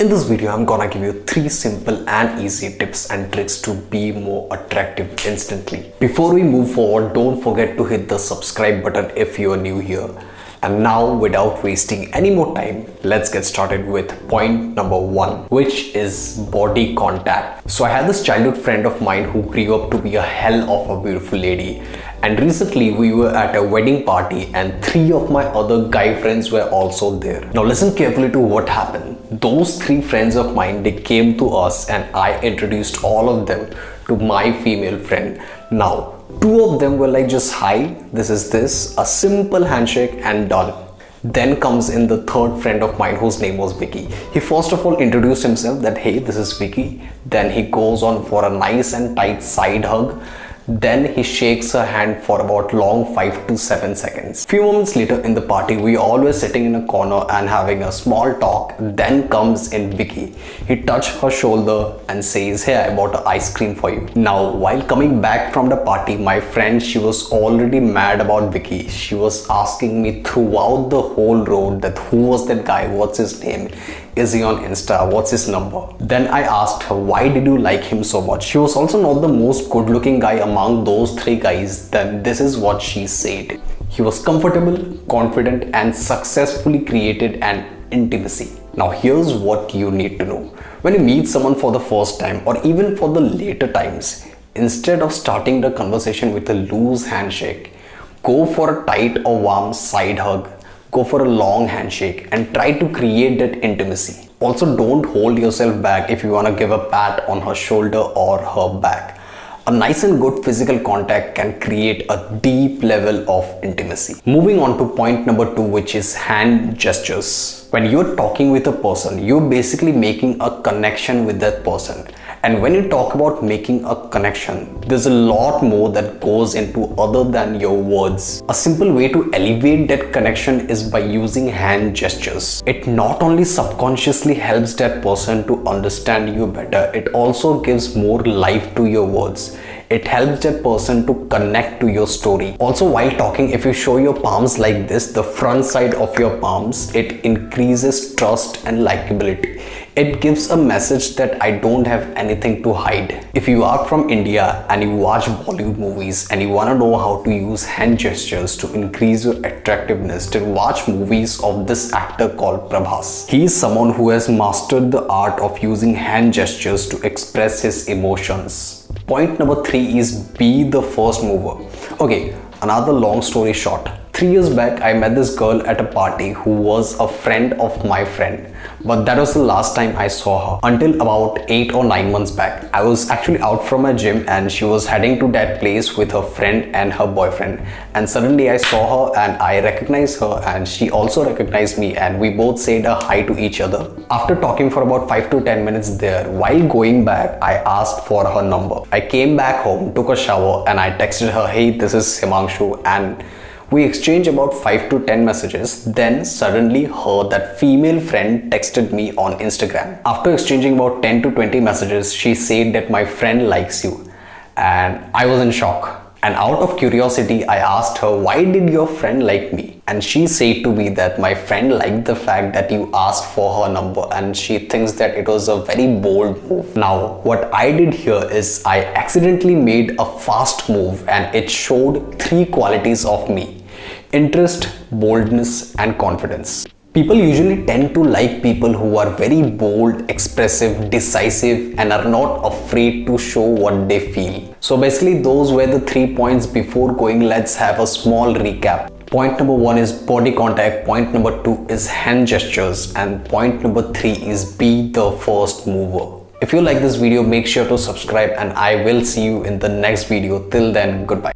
In this video, I'm gonna give you 3 simple and easy tips and tricks to be more attractive instantly. Before we move forward, don't forget to hit the subscribe button if you are new here. And now, without wasting any more time, let's get started with point number 1, which is body contact. So I had this childhood friend of mine who grew up to be a hell of a beautiful lady. And recently we were at a wedding party and 3 of my other guy friends were also there. Now listen carefully to what happened. Those 3 friends of mine, they came to us and I introduced all of them to my female friend. Now, 2 of them were like, just hi, this is this, a simple handshake and done. Then comes in the 3rd friend of mine whose name was Vicky. He first of all introduced himself that, hey, this is Vicky. Then he goes on for a nice and tight side hug. Then he shakes her hand for about long 5 to 7 seconds. Few moments later in the party, we all were sitting in a corner and having a small talk. Then comes in Vicky. He touched her shoulder and says, hey, I bought an ice cream for you. Now, while coming back from the party, my friend, she was already mad about Vicky. She was asking me throughout the whole road that who was that guy, what's his name? Is he on Insta? What's his number? Then I asked her, why did you like him so much? She was also not the most good looking guy among those 3 guys. Then this is what she said. He was comfortable, confident and successfully created an intimacy. Now here's what you need to know. When you meet someone for the first time or even for the later times, instead of starting the conversation with a loose handshake, go for a tight or warm side hug. Go for a long handshake and try to create that intimacy. Also, don't hold yourself back if you want to give a pat on her shoulder or her back. A nice and good physical contact can create a deep level of intimacy. Moving on to point number 2, which is hand gestures. When you're talking with a person, you're basically making a connection with that person. And when you talk about making a connection, there's a lot more that goes into other than your words. A simple way to elevate that connection is by using hand gestures. It not only subconsciously helps that person to understand you better, it also gives more life to your words. It helps that person to connect to your story. Also, while talking, if you show your palms like this, the front side of your palms, it increases trust and likability. It gives a message that I don't have anything to hide. If you are from India and you watch Bollywood movies and you want to know how to use hand gestures to increase your attractiveness, then watch movies of this actor called Prabhas. He is someone who has mastered the art of using hand gestures to express his emotions. Point number 3 is be the first mover. Okay, another long story short. 3 years back, I met this girl at a party who was a friend of my friend. But that was the last time I saw her until about 8 or 9 months back. I was actually out from my gym and she was heading to that place with her friend and her boyfriend. And suddenly I saw her and I recognized her and she also recognized me and we both said a hi to each other. After talking for about 5 to 10 minutes there, while going back, I asked for her number. I came back home, took a shower and I texted her, hey, this is Himangshu, and we exchanged about 5 to 10 messages. Then suddenly that female friend texted me on Instagram. After exchanging about 10 to 20 messages, she said that my friend likes you. And I was in shock. And out of curiosity, I asked her, why did your friend like me? And she said to me that my friend liked the fact that you asked for her number and she thinks that it was a very bold move. Now, what I did here is I accidentally made a fast move and it showed 3 qualities of me: interest, boldness, and confidence. People usually tend to like people who are very bold, expressive, decisive, and are not afraid to show what they feel. So basically, those were the 3 points. Before going, let's have a small recap. Point number 1 is body contact. Point number 2 is hand gestures. And point number 3 is be the first mover. If you like this video, make sure to subscribe and I will see you in the next video. Till then, goodbye.